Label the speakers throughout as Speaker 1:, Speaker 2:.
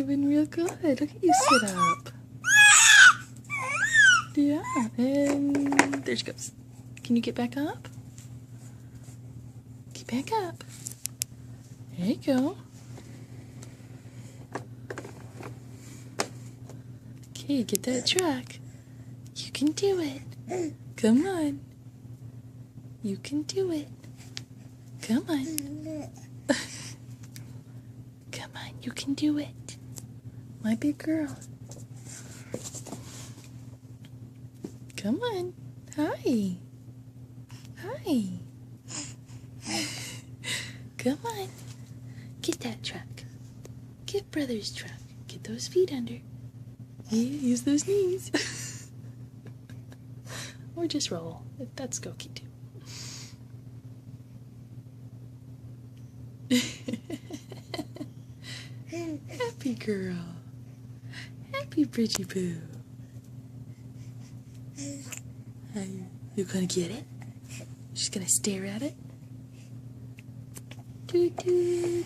Speaker 1: doing real good. Look at you sit up. Yeah, and there she goes. Can you get back up? Get back up. There you go. Okay, get that truck. You can do it. Come on. You can do it. Come on. Come on, you can do it. My big girl. Come on. Hi. Hi. Come on. Get that truck. Get brother's truck. Get those feet under. Yeah, use those knees. Or just roll. That's skokey too. Happy girl. Happy Bridgy Boo. You gonna get it? Just gonna stare at it? Doo -doo.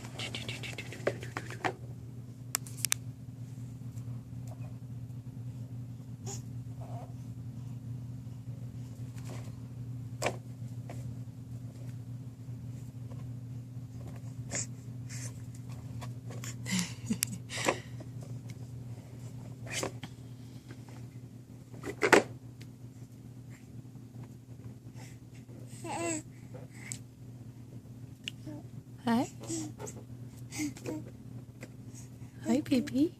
Speaker 1: Hi. Hi, baby.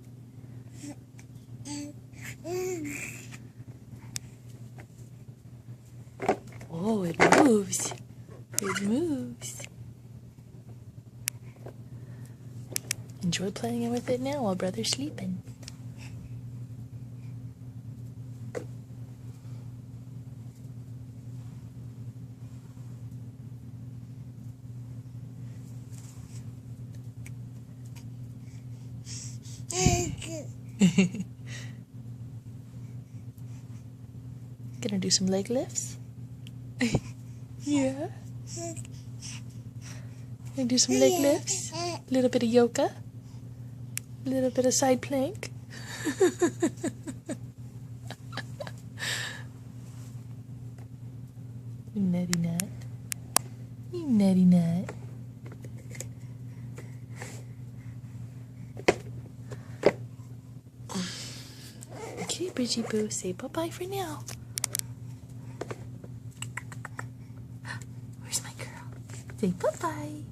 Speaker 1: Oh, it moves. It moves. Enjoy playing with it now while brother's sleeping. Gonna do some leg lifts? Yeah. Gonna do some leg lifts? A little bit of yoga? A little bit of side plank? You nutty nut. You nutty nut. Okay, Bridgy Boo, say bye-bye for now. Where's my girl? Say bye-bye.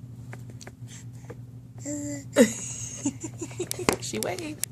Speaker 1: She waved.